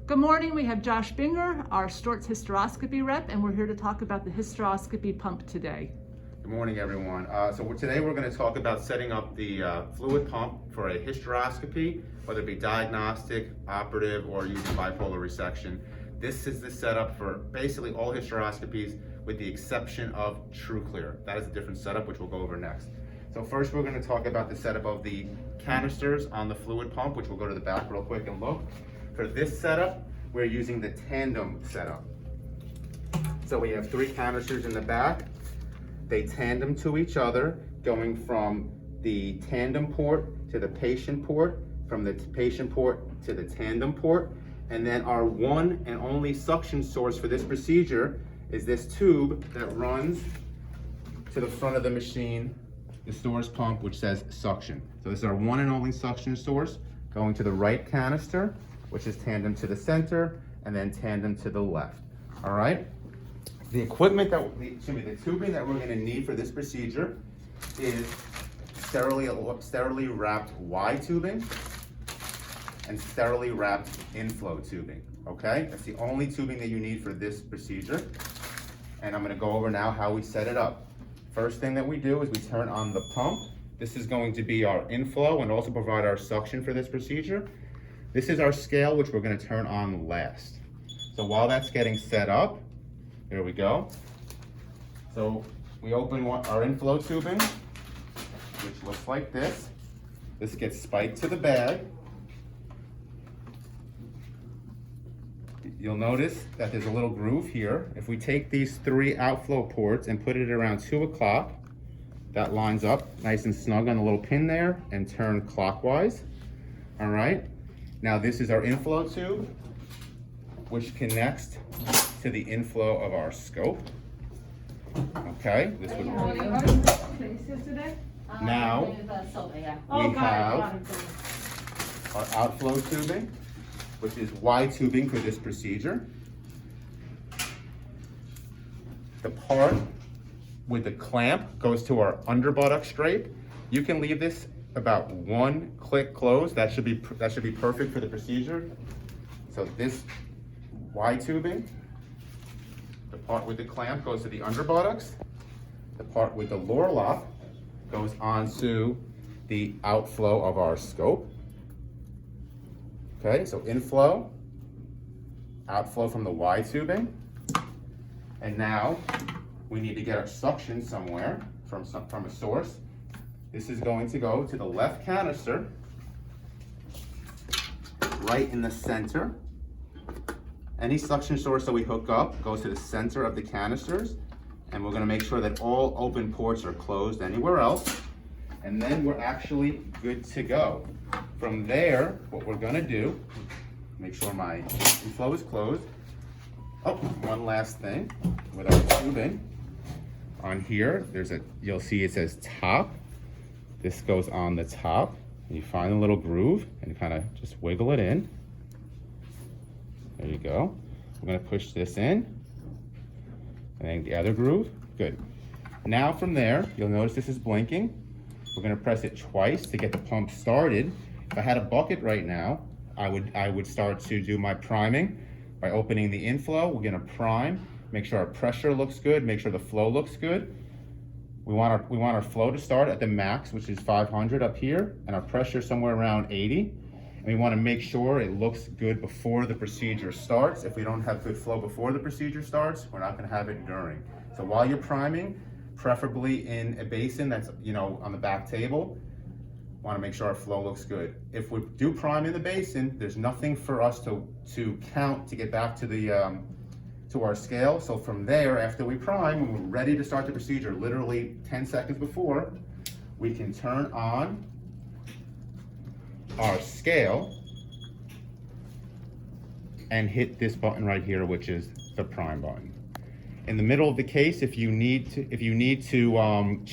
Good morning, we have Josh Binger, our Storz Hysteroscopy rep, and we're here to talk about the hysteroscopy pump today. Good morning, everyone. Today we're going to talk about setting up the fluid pump for a hysteroscopy, whether it be diagnostic, operative, or using bipolar resection. This is the setup for basically all hysteroscopies with the exception of TrueClear. That is a different setup, which we'll go over next. So first we're going to talk about the setup of the canisters on the fluid pump, which we'll go to the back real quick and look. For this setup, we're using the tandem setup. So we have 3 canisters in the back. They tandem to each other, going from the tandem port to the patient port, from the patient port to the tandem port, and then our one and only suction source for this procedure is this tube that runs to the front of the machine, the Storz pump, which says suction. So this is our one and only suction source going to the right canister, which is tandem to the center, and then tandem to the left. All right? The equipment the tubing that we're gonna need for this procedure is sterilely wrapped Y tubing and sterilely wrapped inflow tubing, okay? That's the only tubing that you need for this procedure. And I'm gonna go over now how we set it up. First thing that we do is we turn on the pump. This is going to be our inflow and also provide our suction for this procedure. This is our scale, which we're gonna turn on last. So while that's getting set up, here we go. So we open our inflow tubing, which looks like this. This gets spiked to the bag. You'll notice that there's a little groove here. If we take these 3 outflow ports and put it around 2 o'clock, that lines up nice and snug on the little pin there and turn clockwise. All right. Now this is our inflow tube, which connects to the inflow of our scope. Okay, this would now we have our outflow tubing, which is Y tubing for this procedure. The part with the clamp goes to our under buttock drape. You can leave this about 1 click closed. That should be perfect for the procedure. So this Y tubing, the part with the clamp goes to the under buttocks. The part with the lower lock goes onto the outflow of our scope. Okay, so inflow, outflow from the Y tubing. And now we need to get our suction somewhere from a source. This is going to go to the left canister, right in the center. Any suction source that we hook up goes to the center of the canisters, and we're gonna make sure that all open ports are closed anywhere else, and then we're actually good to go. From there, what we're gonna do, make sure my inflow is closed. Oh, one last thing with our tubing. On here, you'll see it says top. This goes on the top. You find a little groove and kind of just wiggle it in. There you go. We're gonna push this in. And then the other groove, good. Now from there, you'll notice this is blinking. We're gonna press it twice to get the pump started. If I had a bucket right now, I would start to do my priming by opening the inflow. We're gonna prime, make sure our pressure looks good, make sure the flow looks good. We want our flow to start at the max, which is 500 up here, and our pressure somewhere around 80. And we want to make sure it looks good before the procedure starts. If we don't have good flow before the procedure starts, we're not going to have it during. So while you're priming, preferably in a basin that's on the back table, want to make sure our flow looks good. If we do prime in the basin, there's nothing for us to count to get back to the to our scale. So from there, after we prime, when we're ready to start the procedure, literally 10 seconds before, we can turn on our scale and hit this button right here, which is the prime button. In the middle of the case, if you need to